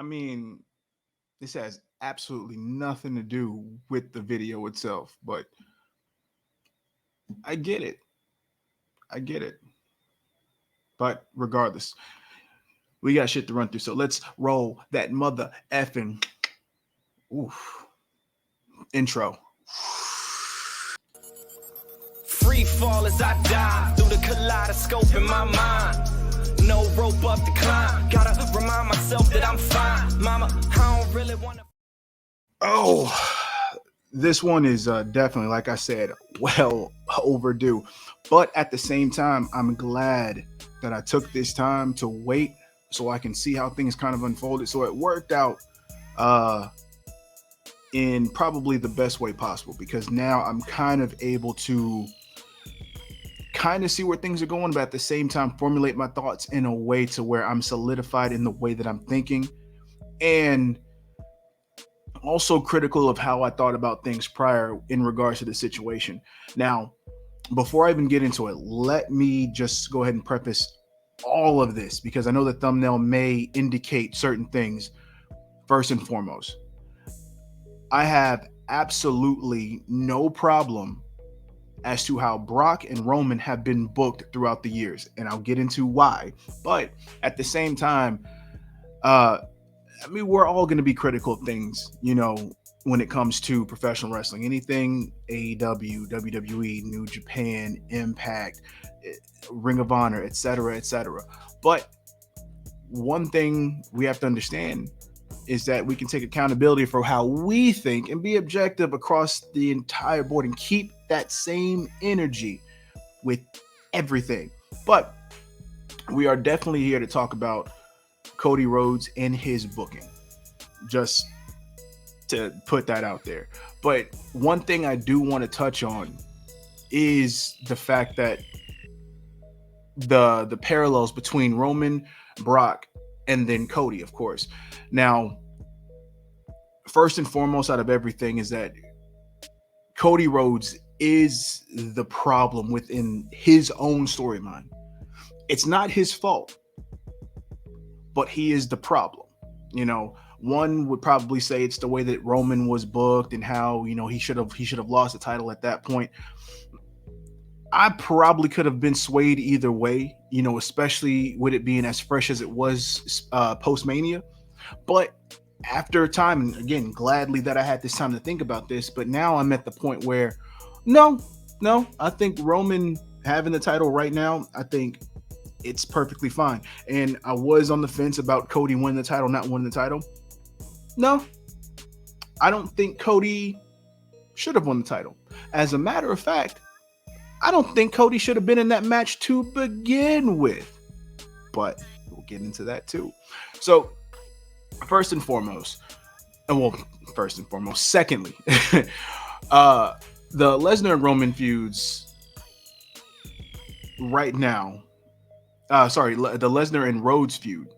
I mean, this has absolutely nothing to do with the video itself, but I get it. I get it. But regardless, we got shit to run through. So let's roll that mother effing oof, intro. Free fall as I die through the kaleidoscope in my mind. No rope up to climb. Gotta remind myself that I'm fine. Mama, I don't really wanna. Oh, this one is definitely, like I said, well overdue. But at the same time, I'm glad that I took this time to wait so I can see how things kind of unfolded. So it worked out uh, in probably the best way possible, because now I'm kind of able to kind of see where things are going, but at the same time formulate my thoughts in a way to where I'm solidified in the way that I'm thinking, and also critical of how I thought about things prior in regards to the situation. Now, before I even get into it, let me just go ahead and preface all of this, because I know the thumbnail may indicate certain things. First and foremost, I have absolutely no problem as to how Brock and Roman have been booked throughout the years, and I'll get into why. But at the same time, I mean, we're all going to be critical of things, when it comes to professional wrestling. Anything AEW, WWE, New Japan, Impact, Ring of Honor, etc., etc. But one thing we have to understand is that we can take accountability for how we think and be objective across the entire board and keep that same energy with everything. But we are definitely here to talk about Cody Rhodes and his booking, just to put that out there. But one thing I do want to touch on is the fact that the parallels between Roman, Brock, and then Cody, of course. Now, first and foremost out of everything is that Cody Rhodes is the problem within his own storyline. It's not his fault, but he is the problem. One would probably say it's the way that Roman was booked and how, he should have lost the title at that point. I probably could have been swayed either way, especially with it being as fresh as it was post Mania. But after time, and again, gladly that I had this time to think about this, but now I'm at the point where no, I think Roman having the title right now, I think it's perfectly fine. And I was on the fence about Cody winning the title, not winning the title. No, I don't think Cody should have won the title. As a matter of fact, I don't think Cody should have been in that match to begin with. But we'll get into that too. So, first and foremost, secondly, the Lesnar and Roman feuds right now, the Lesnar and Rhodes feud,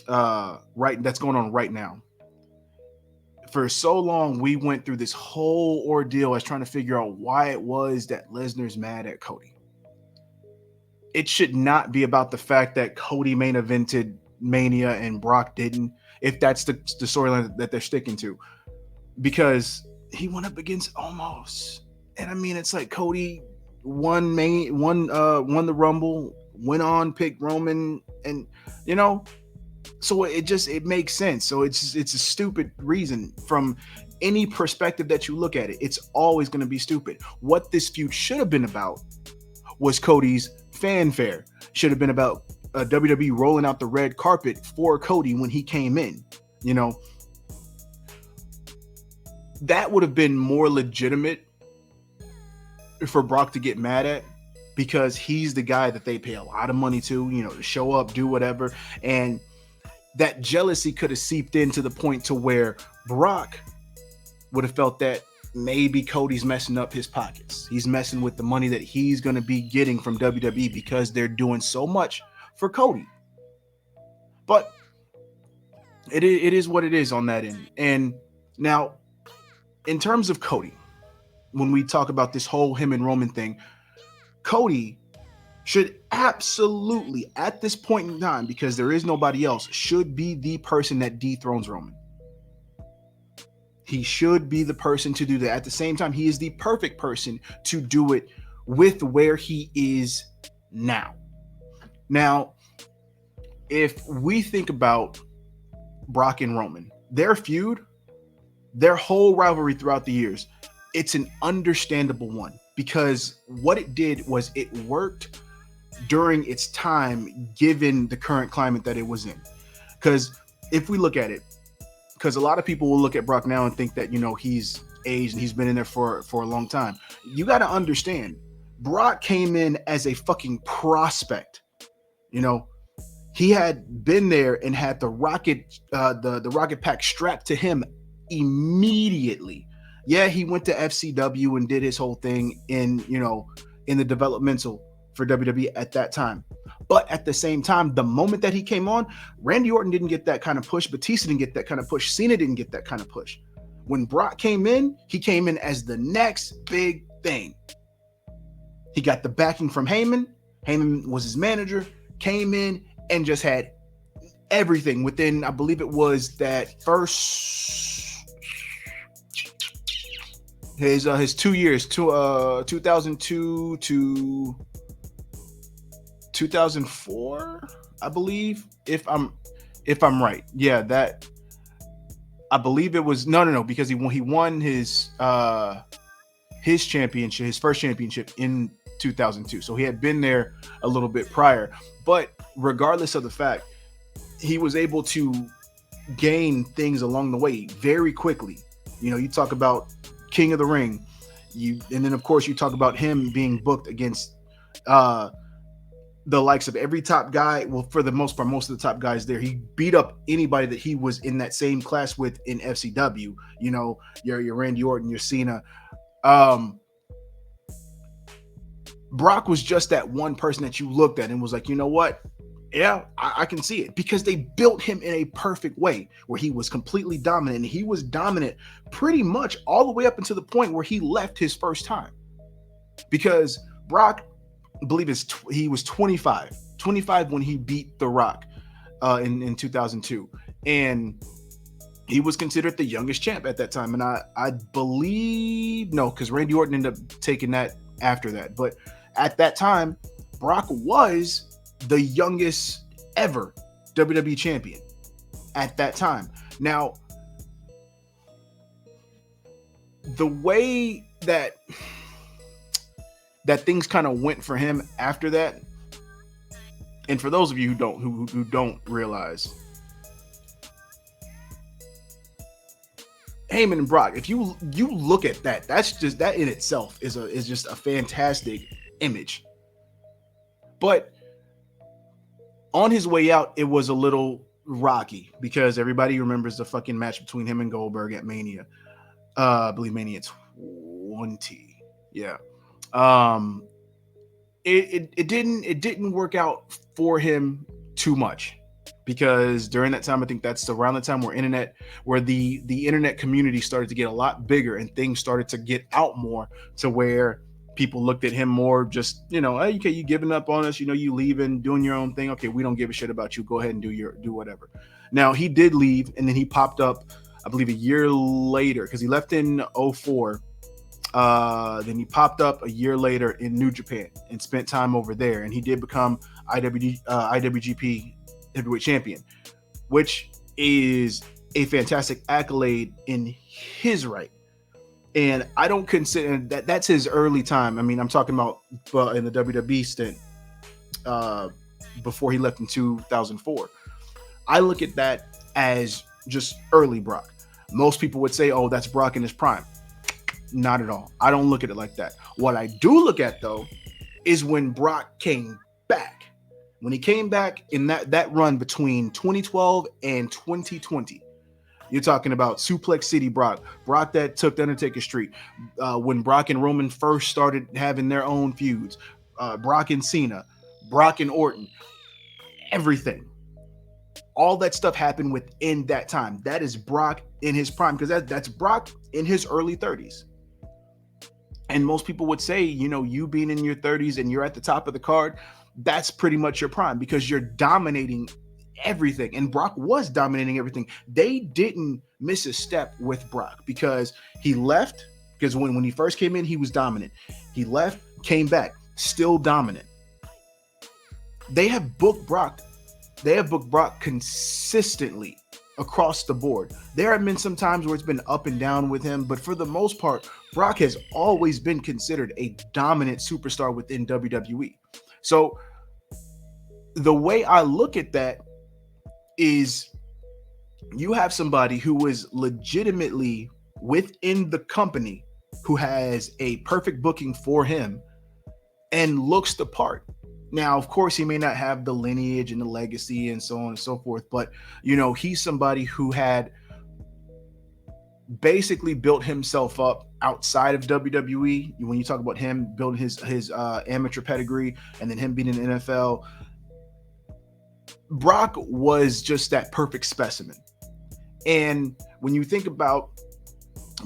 that's going on right now. For so long, we went through this whole ordeal as trying to figure out why it was that Lesnar's mad at Cody. It should not be about the fact that Cody main evented Mania and Brock didn't, if that's the storyline that they're sticking to, because he went up against Omos, and I mean, it's like Cody won the Rumble, went on, picked Roman, and so it makes sense. So it's a stupid reason from any perspective that you look at it. It's always going to be stupid. What this feud should have been about was Cody's fanfare. Should have been about WWE rolling out the red carpet for Cody when he came in. That would have been more legitimate for Brock to get mad at, because he's the guy that they pay a lot of money to show up, do whatever. And that jealousy could have seeped in to the point to where Brock would have felt that maybe Cody's messing up his pockets. He's messing with the money that he's going to be getting from WWE because they're doing so much for Cody. But it is what it is on that end. And now, in terms of Cody, when we talk about this whole him and Roman thing, Cody should absolutely, at this point in time, because there is nobody else, should be the person that dethrones Roman. He should be the person to do that. At the same time, he is the perfect person to do it with where he is now. Now, if we think about Brock and Roman, their feud, their whole rivalry throughout the years, it's an understandable one, because what it did was it worked during its time, given the current climate that it was in. Because if we look at it, because a lot of people will look at Brock now and think that, he's aged and he's been in there for a long time. You got to understand, Brock came in as a fucking prospect. He had been there and had the rocket, the rocket pack strapped to him immediately. Yeah, he went to FCW and did his whole thing in the developmental for WWE at that time. But at the same time, the moment that he came on, Randy Orton didn't get that kind of push. Batista didn't get that kind of push. Cena didn't get that kind of push. When Brock came in, he came in as the next big thing. He got the backing from Heyman. Heyman was his manager, came in and just had everything within, I believe it was that first, his 2 years, 2002 to 2004, I believe, if I'm right. Yeah, that, I believe it was no, because he won his championship, his first championship in 2002. So he had been there a little bit prior. But regardless of the fact, he was able to gain things along the way very quickly. You talk about King of the Ring, and then of course you talk about him being booked against the likes of every top guy. Well, for the most part, most of the top guys there, he beat up anybody that he was in that same class with in FCW. Your Randy Orton, your Cena. Brock was just that one person that you looked at and was like, you know what? Yeah, I can see it, because they built him in a perfect way where he was completely dominant, and he was dominant pretty much all the way up until the point where he left his first time. Because Brock, I believe he was 25 when he beat The Rock in 2002. And he was considered the youngest champ at that time. And I believe, no, because Randy Orton ended up taking that after that. But at that time, Brock was the youngest ever WWE champion at that time. Now, the way that things kind of went for him after that, and for those of you who don't realize, Heyman and Brock, if you look at that, that in itself is just a fantastic image. But on his way out, it was a little rocky, because everybody remembers the fucking match between him and Goldberg at Mania. I believe Mania 20. Yeah. It didn't work out for him too much, because during that time, I think that's around the time where the internet community started to get a lot bigger, and things started to get out more, to where people looked at him more just, hey, okay, you giving up on us, you leaving, doing your own thing. Okay, we don't give a shit about you. Go ahead and do whatever. Now, he did leave, and then he popped up, I believe, a year later, because he left in 2004. Then he popped up a year later in New Japan and spent time over there, and he did become IWGP Heavyweight Champion, which is a fantastic accolade in his right. And I don't consider that's his early time. I mean, I'm talking about in the WWE stint before he left in 2004. I look at that as just early Brock. Most people would say, oh, that's Brock in his prime. Not at all. I don't look at it like that. What I do look at, though, is when Brock came back. When he came back in that run between 2012 and 2020. You're talking about Suplex City Brock that took the Undertaker Street. When Brock and Roman first started having their own feuds. Brock and Cena. Brock and Orton. Everything. All that stuff happened within that time. That is Brock in his prime, because that's Brock in his early 30s. And most people would say, you being in your 30s and you're at the top of the card, that's pretty much your prime because you're dominating everything. And Brock was dominating everything. They didn't miss a step with Brock because he left, because when he first came in, he was dominant. He left, came back, still dominant. They have booked Brock. They have booked Brock consistently across the board. There have been some times where it's been up and down with him, but for the most part, Brock has always been considered a dominant superstar within WWE. So the way I look at that is you have somebody who is legitimately within the company who has a perfect booking for him and looks the part. Now, of course, he may not have the lineage and the legacy and so on and so forth, but he's somebody who had basically built himself up outside of WWE. When you talk about him building his amateur pedigree and then him being in the NFL, Brock was just that perfect specimen. And when you think about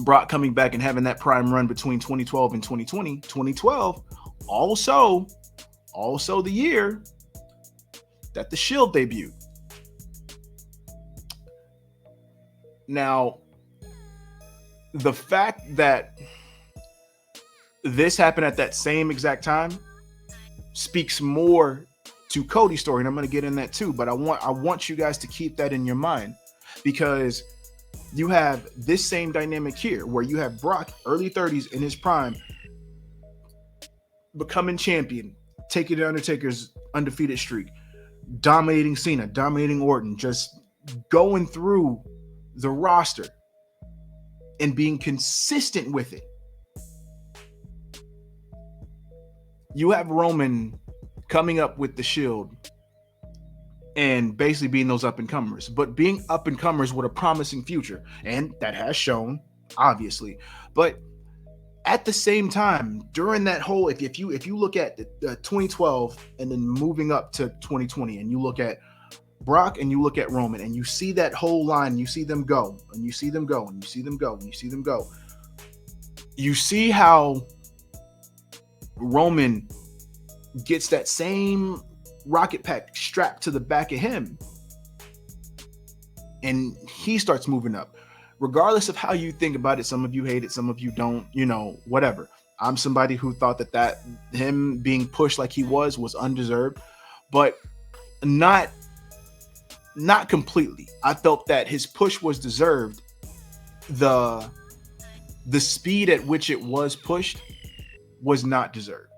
Brock coming back and having that prime run between 2012 and 2020, 2012 also the year that the Shield debuted. Now, the fact that this happened at that same exact time speaks more to Cody's story, and I'm going to get in that too. But I want you guys to keep that in your mind because you have this same dynamic here, where you have Brock, early 30s in his prime, becoming champion, taking the Undertaker's undefeated streak, dominating Cena, dominating Orton, just going through the roster and being consistent with it. You have Roman coming up with the Shield and basically being those up-and-comers, but being up-and-comers with a promising future, and that has shown, obviously. But at the same time, during that whole, if you look at the 2012 and then moving up to 2020, and you look at Brock and you look at Roman, and you see that whole line, you see them go, and you see them go, and you see them go, and you see them go. You see how Roman gets that same rocket pack strapped to the back of him, and he starts moving up. Regardless of how you think about it, some of you hate it, some of you don't, whatever. I'm somebody who thought that him being pushed like he was undeserved, but not completely. I felt that his push was deserved. The speed at which it was pushed was not deserved,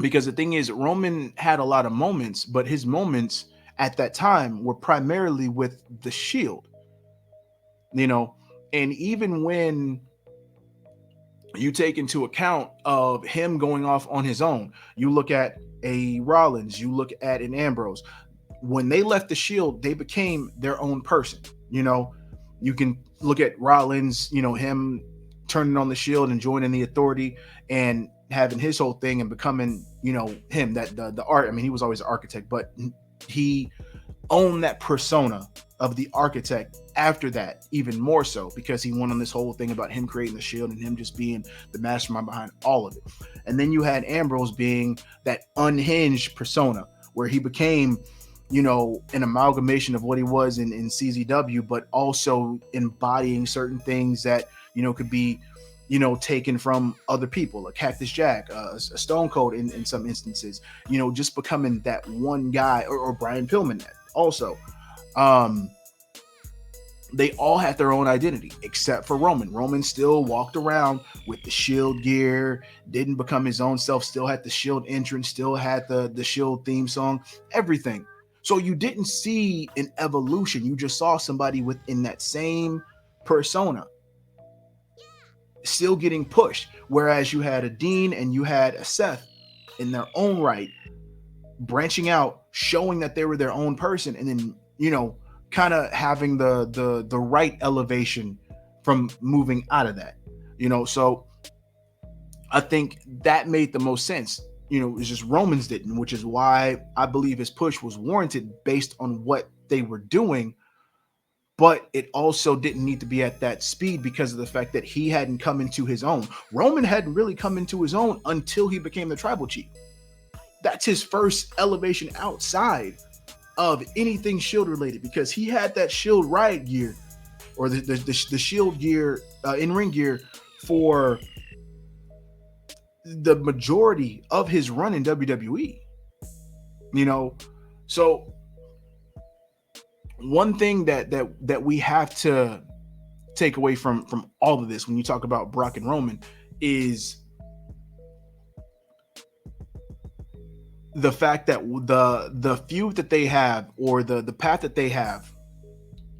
because the thing is, Roman had a lot of moments, but his moments at that time were primarily with the Shield, and even when you take into account of him going off on his own, you look at a Rollins, you look at an Ambrose, when they left the Shield, they became their own person. You can look at Rollins, him turning on the Shield and joining the Authority and having his whole thing and becoming, him, that the art. I mean, he was always an architect, but he owned that persona of the architect after that, even more so, because he went on this whole thing about him creating the Shield and him just being the mastermind behind all of it. And then you had Ambrose being that unhinged persona where he became, an amalgamation of what he was in CZW, but also embodying certain things that, could be, taken from other people, a Cactus Jack, a Stone Cold in some instances, just becoming that one guy, or Brian Pillman also. They all had their own identity except for Roman. Roman still walked around with the Shield gear, didn't become his own self, still had the Shield entrance, still had the Shield theme song, everything. So you didn't see an evolution. You just saw somebody within that same persona still getting pushed. Whereas you had a Dean and you had a Seth in their own right, branching out, showing that they were their own person, and then, kind of having the right elevation from moving out of that, so I think that made the most sense. It's just Romans didn't, which is why I believe his push was warranted based on what they were doing. but it also didn't need to be at that speed because of the fact that he hadn't come into his own. Roman hadn't really come into his own until he became the tribal chief. That's his first elevation outside of anything Shield related, because he had that Shield riot gear or the Shield gear, in-ring gear, for the majority of his run in WWE. You know, so one thing that we have to take away from all of this when you talk about Brock and Roman is the fact that the feud that they have, or the path that they have,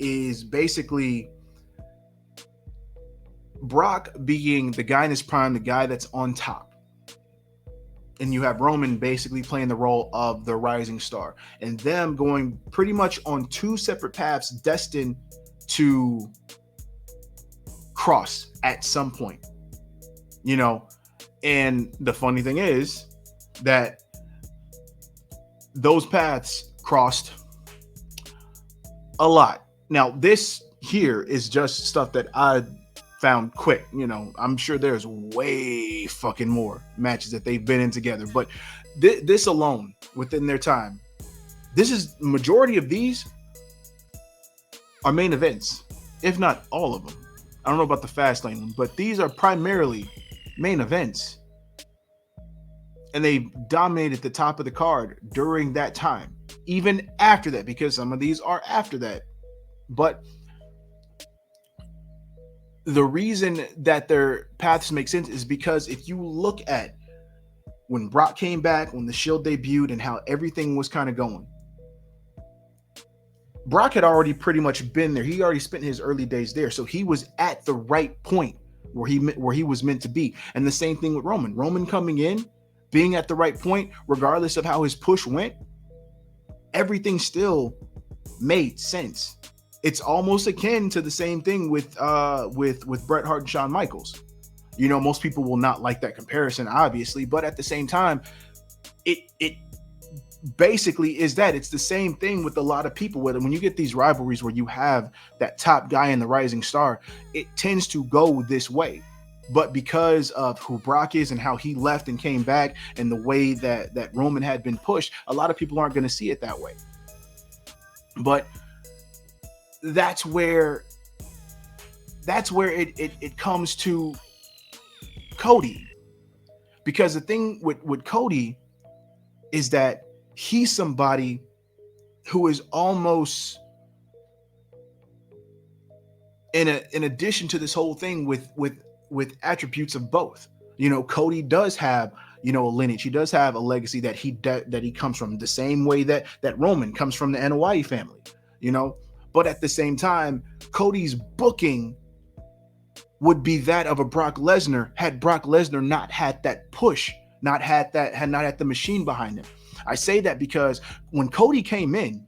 is basically Brock being the guy in his prime, the guy that's on top. And you have Roman basically playing the role of the rising star, and them going pretty much on two separate paths destined to cross at some point, you know. And the funny thing is that those paths crossed a lot. Now, this here is just stuff that I found quick. You know, I'm sure there's way fucking more matches that they've been in together, but this alone, within their time, this is majority of these are main events, if not all of them. I don't know about the Fastlane one, but these are primarily main events, and they dominated the top of the card during that time, even after that, because some of these are after that. But the reason that their paths make sense is because if you look at when Brock came back, when the Shield debuted, and how everything was kind of going, Brock had already pretty much been there. He already spent his early days there, so he was at the right point where he was meant to be. And the same thing with Roman. Roman coming in, being at the right point, regardless of how his push went, everything still made sense. It's almost akin to the same thing with Bret Hart and Shawn Michaels. You know, most people will not like that comparison, obviously, but at the same time, it basically is that. It's the same thing with a lot of people. When you get these rivalries where you have that top guy and the rising star, it tends to go this way. But because of who Brock is and how he left and came back, and the way that Roman had been pushed, a lot of people aren't going to see it that way. But that's where it comes to Cody, because the thing with Cody is that he's somebody who is almost in addition to this whole thing with attributes of both. You know, Cody does have, you know, a lineage. He does have a legacy that he comes from, the same way that Roman comes from the Anoa'i family, you know. But at the same time, Cody's booking would be that of a Brock Lesnar had Brock Lesnar not had that push, not had the machine behind him. I say that because when Cody came in,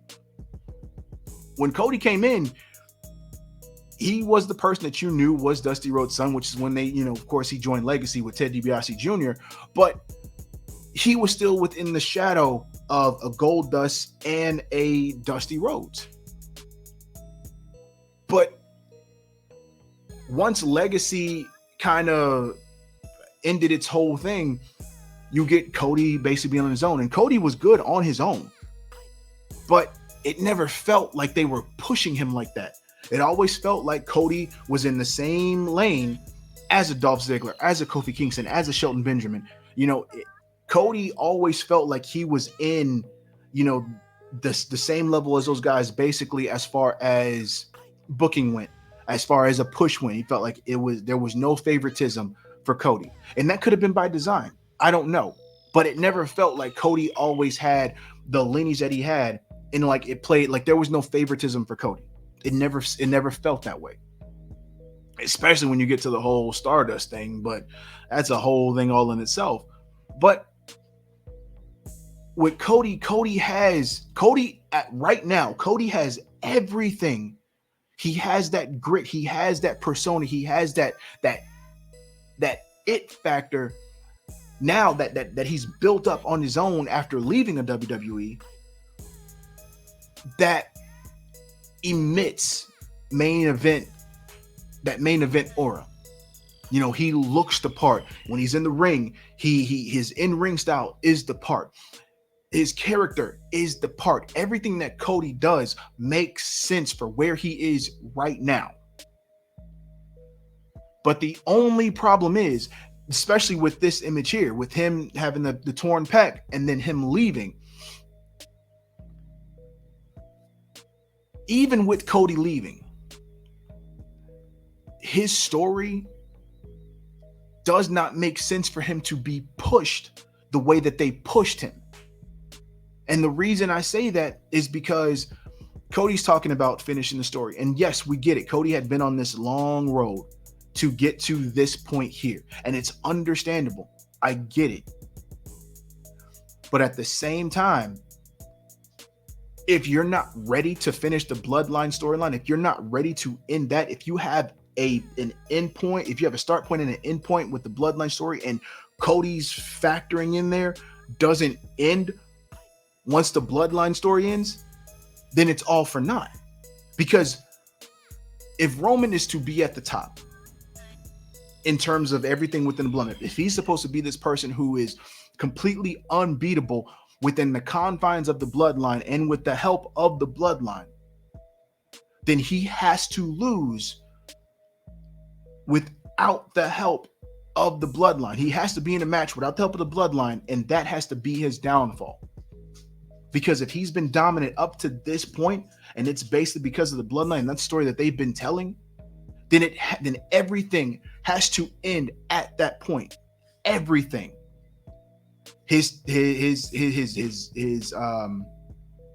he was the person that you knew was Dusty Rhodes' son, which is when they, you know, of course, he joined Legacy with Ted DiBiase Jr., but he was still within the shadow of a Goldust and a Dusty Rhodes. But once Legacy kind of ended its whole thing, you get Cody basically on his own. And Cody was good on his own, but it never felt like they were pushing him like that. It always felt like Cody was in the same lane as a Dolph Ziggler, as a Kofi Kingston, as a Shelton Benjamin. You know, Cody always felt like he was in, you know, the same level as those guys, basically, as far as booking went, as far as a push went. He felt like there was no favoritism for Cody, and that could have been by design. I don't know, but it never felt like Cody always had the lineage that he had, and like it played like there was no favoritism for Cody. It never felt that way, especially when you get to the whole Stardust thing. But that's a whole thing all in itself. But with Cody right now, Cody has everything. He has that grit. He has that persona. He has that it factor. Now that he's built up on his own after leaving the WWE, that emits main event, aura. You know, he looks the part. When he's in the ring, his in-ring style is the part. His character is the part. Everything that Cody does makes sense for where he is right now. But the only problem is, especially with this image here, with him having the torn pec and then him leaving, even with Cody leaving, his story does not make sense for him to be pushed the way that they pushed him. And the reason I say that is because Cody's talking about finishing the story. And yes, we get it. Cody had been on this long road to get to this point here. And it's understandable. I get it. But at the same time, if you're not ready to finish the bloodline storyline, if you're not ready to end that, if you have an end point, if you have a start point and an end point with the bloodline story, and Cody's factoring in there doesn't end once the bloodline story ends, then it's all for naught. Because if Roman is to be at the top in terms of everything within the bloodline, if he's supposed to be this person who is completely unbeatable within the confines of the bloodline and with the help of the bloodline, then he has to lose without the help of the bloodline. He has to be in a match without the help of the bloodline, and that has to be his downfall. Because if he's been dominant up to this point, and it's basically because of the bloodline and that story that they've been telling, then everything has to end at that point. Everything. His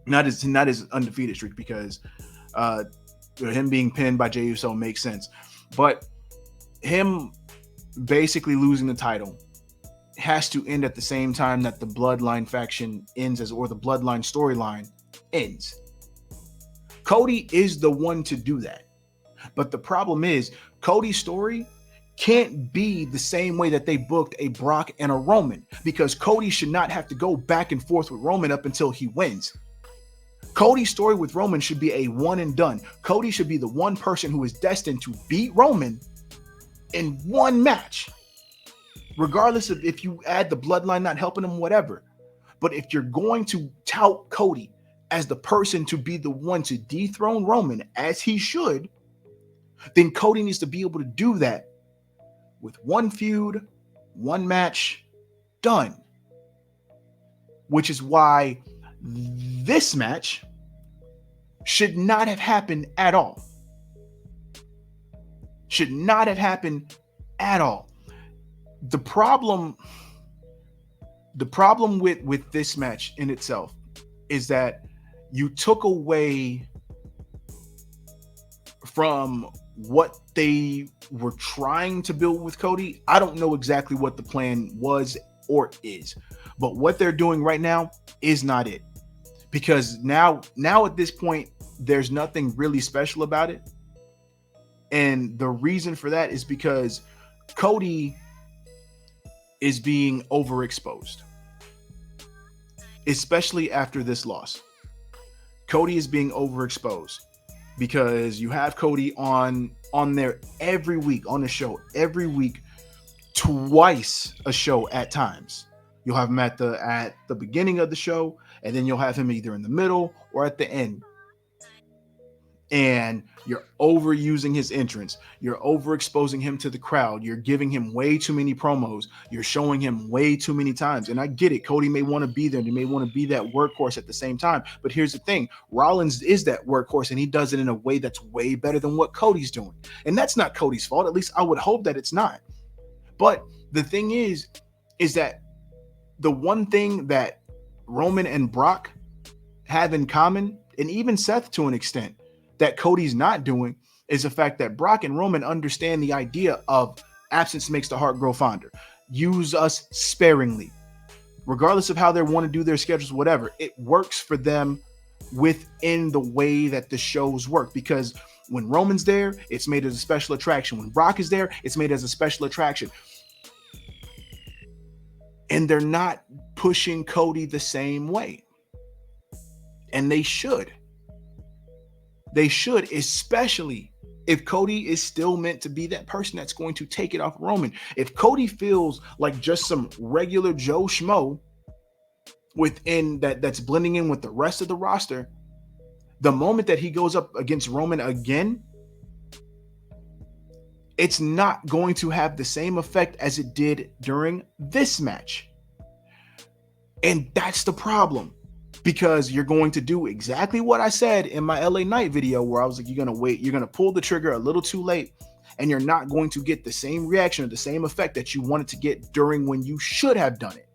not his undefeated streak, because him being pinned by Jey Uso makes sense, but him basically losing the title has to end at the same time that the bloodline faction ends, or the bloodline storyline ends. Cody is the one to do that. But the problem is, Cody's story can't be the same way that they booked a Brock and a Roman, because Cody should not have to go back and forth with Roman up until he wins. Cody's story with Roman should be a one and done. Cody should be the one person who is destined to beat Roman in one match, regardless of if you add the bloodline not helping him, whatever. But if you're going to tout Cody as the person to be the one to dethrone Roman, as he should, then Cody needs to be able to do that with one feud, one match, done. Which is why this match should not have happened at all. Should not have happened at all. The problem with this match in itself is that you took away from what they were trying to build with Cody. I don't know exactly what the plan was or is, but what they're doing right now is not it. Because now at this point, there's nothing really special about it. And the reason for that is because Cody is being overexposed, especially after this loss. Cody is being overexposed because you have Cody on there every week, on the show every week, twice a show at times. You'll have him at the beginning of the show, and then you'll have him either in the middle or at the end. And you're overusing his entrance. You're overexposing him to the crowd. You're giving him way too many promos. You're showing him way too many times. And I get it. Cody may want to be there, and he may want to be that workhorse at the same time. But here's the thing. Rollins is that workhorse, and he does it in a way that's way better than what Cody's doing. And that's not Cody's fault. At least I would hope that it's not. But the thing is that the one thing that Roman and Brock have in common, and even Seth to an extent, that Cody's not doing, is the fact that Brock and Roman understand the idea of absence makes the heart grow fonder. Use us sparingly. Regardless of how they want to do their schedules, whatever, it works for them within the way that the shows work. Because when Roman's there, it's made as a special attraction. When Brock is there, it's made as a special attraction. And they're not pushing Cody the same way. And they should. They should, especially if Cody is still meant to be that person that's going to take it off Roman. If Cody feels like just some regular Joe Schmo within that's blending in with the rest of the roster, the moment that he goes up against Roman again, it's not going to have the same effect as it did during this match. And that's the problem, because you're going to do exactly what I said in my LA Knight video, where I was like, you're going to wait, you're going to pull the trigger a little too late, and you're not going to get the same reaction or the same effect that you wanted to get during when you should have done it.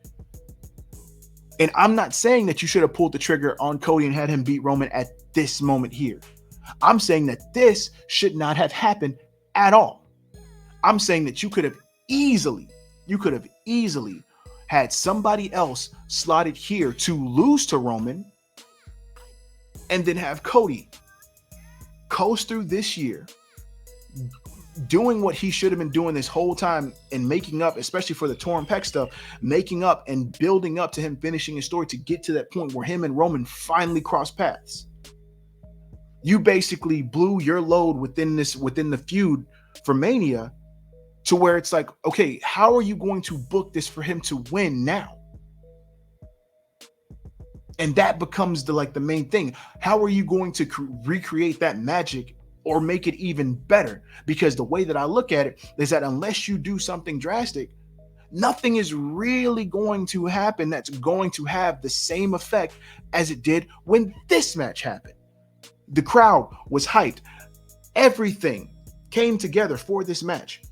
And I'm not saying that you should have pulled the trigger on Cody and had him beat Roman at this moment here. I'm saying that this should not have happened at all. I'm saying that you could have easily had somebody else slotted here to lose to Roman, and then have Cody coast through this year, doing what he should have been doing this whole time, and making up, especially for the torn pec stuff, making up and building up to him finishing his story to get to that point where him and Roman finally cross paths. You basically blew your load within the feud for Mania, to where it's like, okay, how are you going to book this for him to win now? And that becomes the main thing. How are you going to recreate that magic or make it even better? Because the way that I look at it is that unless you do something drastic, nothing is really going to happen that's going to have the same effect as it did when this match happened. The crowd was hyped. Everything came together for this match.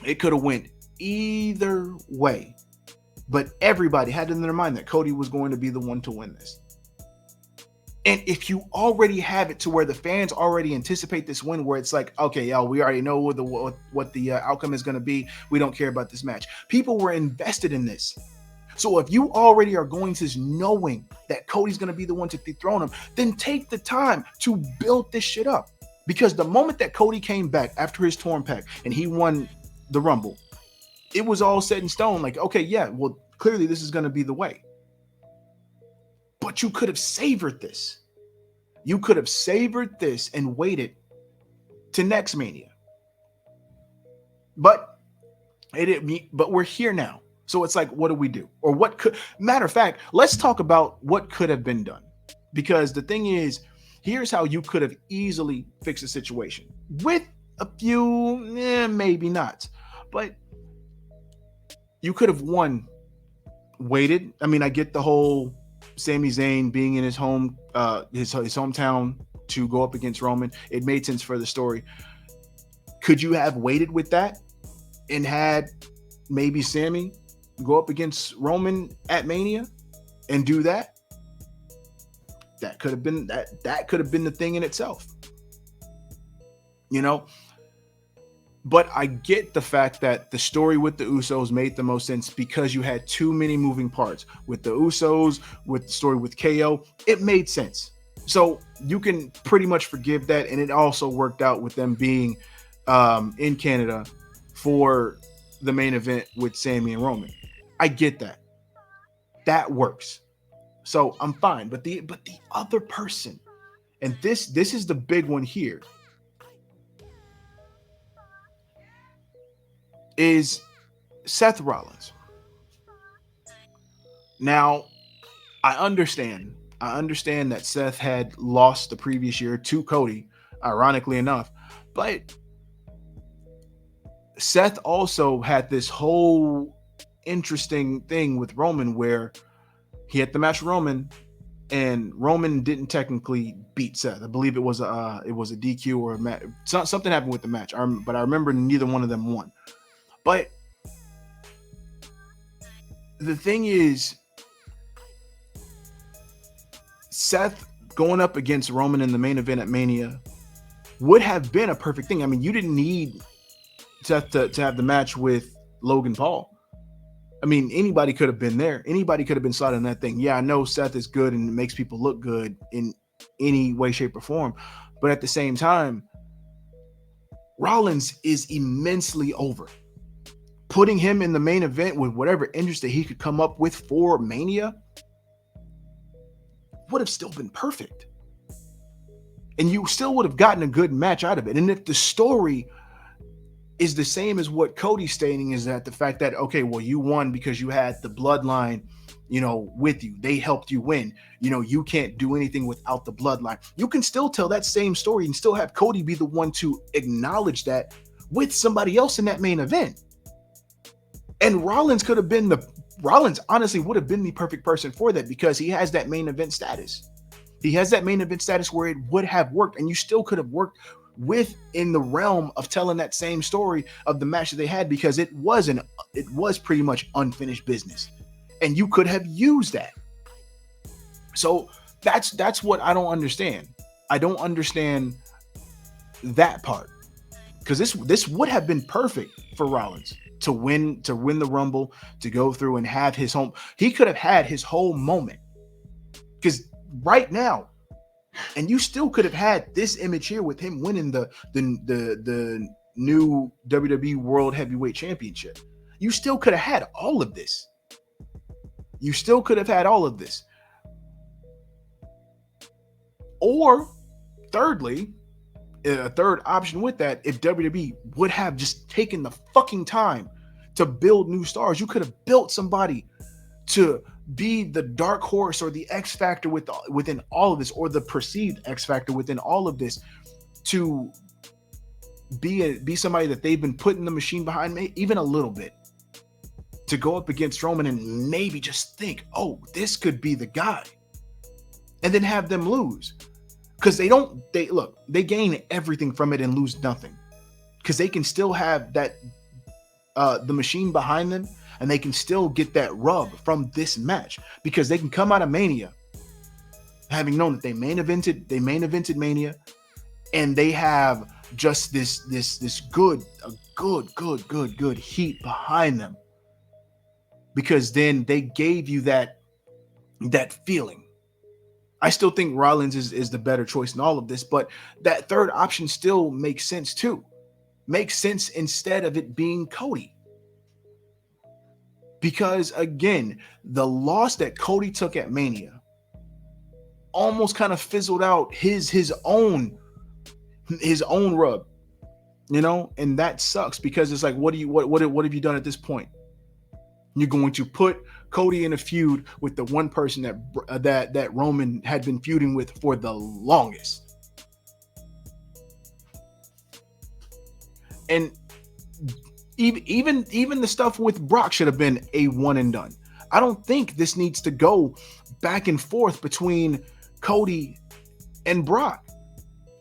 It could have went either way, but everybody had in their mind that Cody was going to be the one to win this. And if you already have it to where the fans already anticipate this win, where it's like, okay, y'all, we already know what the outcome is going to be. We don't care about this match. People were invested in this. So if you already are going to knowing that Cody's going to be the one to dethrone him, then take the time to build this shit up. Because the moment that Cody came back after his torn pec and he won the Rumble, it was all set in stone. Like, okay, yeah, well, clearly this is going to be the way. But you could have savored this. You could have savored this and waited to next Mania. But we're here now. So it's like, what do we do? Or what could, matter of fact, let's talk about what could have been done. Because the thing is, here's how you could have easily fixed the situation. With a few, maybe not. But you could have waited. I mean, I get the whole Sami Zayn being in his hometown to go up against Roman. It made sense for the story. Could you have waited with that and had maybe Sami go up against Roman at Mania and do that? That could have been that could have been the thing in itself. You know? But I get the fact that the story with the Usos made the most sense because you had too many moving parts. With the Usos, with the story with KO, it made sense. So you can pretty much forgive that. And it also worked out with them being in Canada for the main event with Sami and Roman. I get that. That works. So I'm fine. But the other person, and this is the big one here, is Seth Rollins. Now, I understand that Seth had lost the previous year to Cody, ironically enough, but Seth also had this whole interesting thing with Roman where he had the match with Roman, and Roman didn't technically beat Seth. I believe it was a DQ or a match. Something happened with the match, but I remember neither one of them won. But the thing is, Seth going up against Roman in the main event at Mania would have been a perfect thing. I mean, you didn't need Seth to have the match with Logan Paul. I mean, anybody could have been there. Anybody could have been slotted in that thing. Yeah, I know Seth is good and it makes people look good in any way, shape, or form. But at the same time, Rollins is immensely over. Putting him in the main event with whatever interest that he could come up with for Mania would have still been perfect. And you still would have gotten a good match out of it. And if the story is the same as what Cody's stating, is that the fact that, okay, well, you won because you had the bloodline, with you. They helped you win. You can't do anything without the bloodline. You can still tell that same story and still have Cody be the one to acknowledge that with somebody else in that main event. And Rollins honestly would have been the perfect person for that, because he has that main event status. He has that main event status where it would have worked, and you still could have worked within the realm of telling that same story of the match that they had, because it was pretty much unfinished business, and you could have used that. So that's what I don't understand. I don't understand that part, because this would have been perfect for Rollins to win the Rumble, to go through and have his home. He could have had his whole moment, because right now, and you still could have had this image here with him winning the new WWE World Heavyweight Championship. You still could have had all of this. Or thirdly, a third option with that, if WWE would have just taken the fucking time to build new stars, you could have built somebody to be the dark horse or the X factor within all of this, or the perceived X factor within all of this, to be somebody that they've been putting the machine behind, even a little bit, to go up against Roman and maybe just think, oh, this could be the guy, and then have them lose. Because they gain everything from it and lose nothing, because they can still have that the machine behind them, and they can still get that rub from this match, because they can come out of Mania having known that they main evented Mania, and they have just this good heat behind them, because then they gave you that feeling. I still think Rollins is the better choice in all of this, but that third option still makes sense too. Makes sense instead of it being Cody. Because again, the loss that Cody took at Mania almost kind of fizzled out his own rub, and that sucks, because it's like, what have you done at this point? You're going to put Cody in a feud with the one person that Roman had been feuding with for the longest. And even the stuff with Brock should have been a one and done. I don't think this needs to go back and forth between Cody and Brock.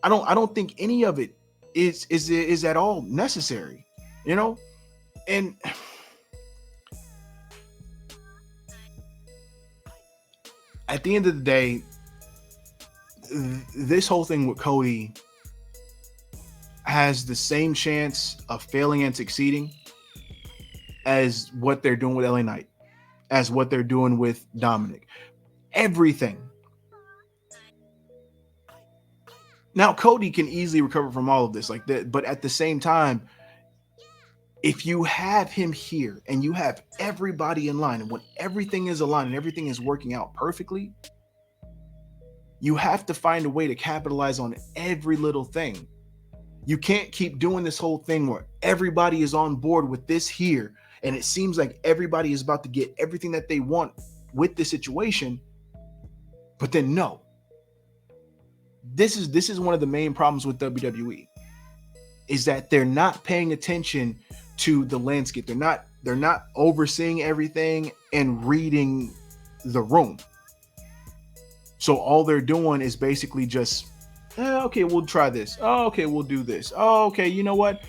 I don't think any of it is at all necessary, and at the end of the day, this whole thing with Cody has the same chance of failing and succeeding as what they're doing with LA Knight, as what they're doing with Dominic. Everything. Now, Cody can easily recover from all of this like that, but at the same time, if you have him here and you have everybody in line, and when everything is aligned and everything is working out perfectly, you have to find a way to capitalize on every little thing. You can't keep doing this whole thing where everybody is on board with this here, and it seems like everybody is about to get everything that they want with this situation, but then no. This is one of the main problems with WWE, is that they're not paying attention to the landscape. They're not overseeing everything and reading the room. So all they're doing is basically just, okay, we'll try this. Oh, okay, we'll do this. Oh, okay, you know what?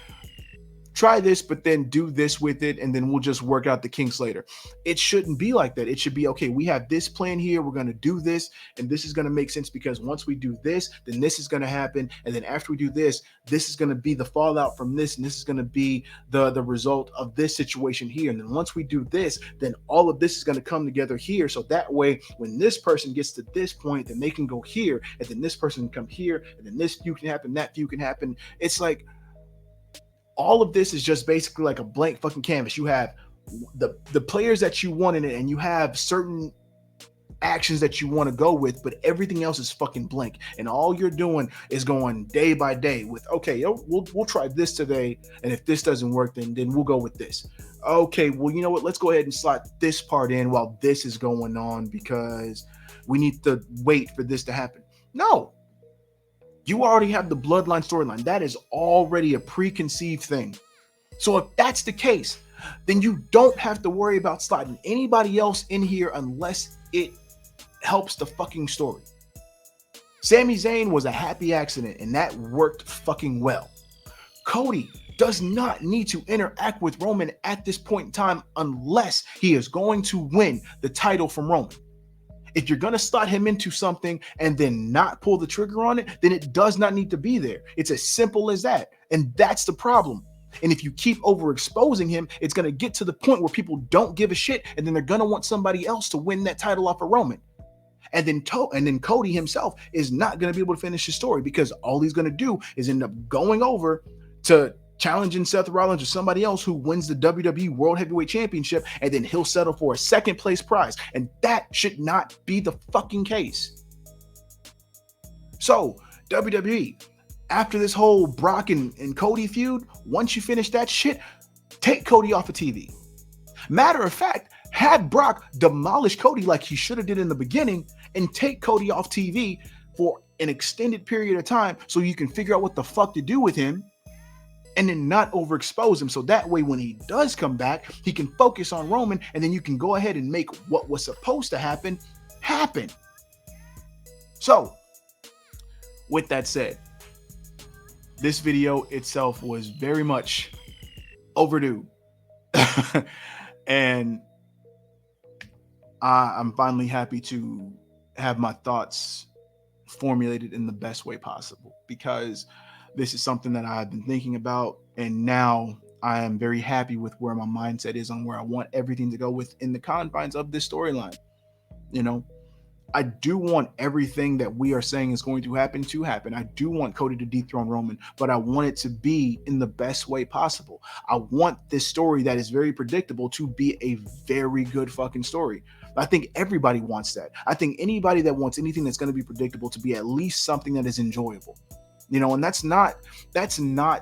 Try this, but then do this with it, and then we'll just work out the kinks later. It shouldn't be like that. It should be, okay, we have this plan here. We're going to do this, and this is going to make sense, because once we do this, then this is going to happen. And then after we do this, this is going to be the fallout from this, and this is going to be the result of this situation here. And then once we do this, then all of this is going to come together here. So that way, when this person gets to this point, then they can go here, and then this person can come here, and then this feud can happen, that feud can happen. It's like, all of this is just basically like a blank fucking canvas. You have the players that you want in it, and you have certain actions that you want to go with, but everything else is fucking blank. And all you're doing is going day by day with, okay, yo, we'll try this today, and if this doesn't work, then we'll go with this. Okay, well, you know what? Let's go ahead and slot this part in while this is going on because we need to wait for this to happen. No. You already have the bloodline storyline. That is already a preconceived thing. So if that's the case, then you don't have to worry about slotting anybody else in here unless it helps the fucking story. Sami Zayn was a happy accident, and that worked fucking well. Cody does not need to interact with Roman at this point in time unless he is going to win the title from Roman. If you're going to slot him into something and then not pull the trigger on it, then it does not need to be there. It's as simple as that. And that's the problem. And if you keep overexposing him, it's going to get to the point where people don't give a shit, and then they're going to want somebody else to win that title off of Roman. And then Cody himself is not going to be able to finish his story because all he's going to do is end up going over to challenging Seth Rollins or somebody else who wins the WWE World Heavyweight Championship, and then he'll settle for a second place prize. And that should not be the fucking case. So, WWE, after this whole Brock and Cody feud, once you finish that shit, take Cody off of TV. Matter of fact, have Brock demolish Cody like he should have did in the beginning and take Cody off TV for an extended period of time so you can figure out what the fuck to do with him, and then not overexpose him. So that way, when he does come back, he can focus on Roman, and then you can go ahead and make what was supposed to happen. So, with that said, this video itself was very much overdue. And I'm finally happy to have my thoughts formulated in the best way possible, because this is something that I've been thinking about, and now I am very happy with where my mindset is on where I want everything to go within the confines of this storyline. You know, I do want everything that we are saying is going to happen. I do want Cody to dethrone Roman, but I want it to be in the best way possible. I want this story that is very predictable to be a very good fucking story. I think everybody wants that. I think anybody that wants anything that's going to be predictable to be at least something that is enjoyable. You know, and that's not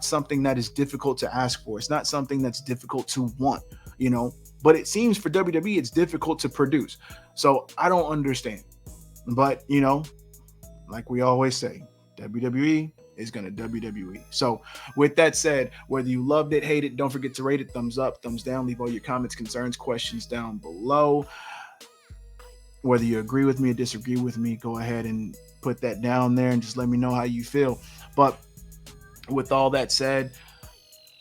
something that is difficult to ask for. It's not something that's difficult to want, you know, but it seems for WWE it's difficult to produce. So I don't understand. But, you know, like we always say, WWE is going to WWE. So with that said, whether you loved it, hate it, don't forget to rate it, thumbs up, thumbs down, leave all your comments, concerns, questions down below. Whether you agree with me or disagree with me, go ahead and put that down there and just let me know how you feel. But with all that said,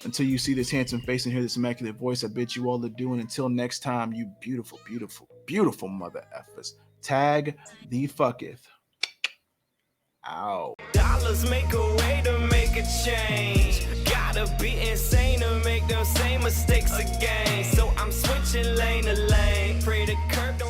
until you see this handsome face and hear this immaculate voice, I bid you all adieu. And until next time, you beautiful, beautiful, beautiful mother effers. Tag the fucketh. Ow. Dollars make a way to make a change. Gotta be insane to make those same mistakes again. So I'm switching lane to lane. Pray the curb don't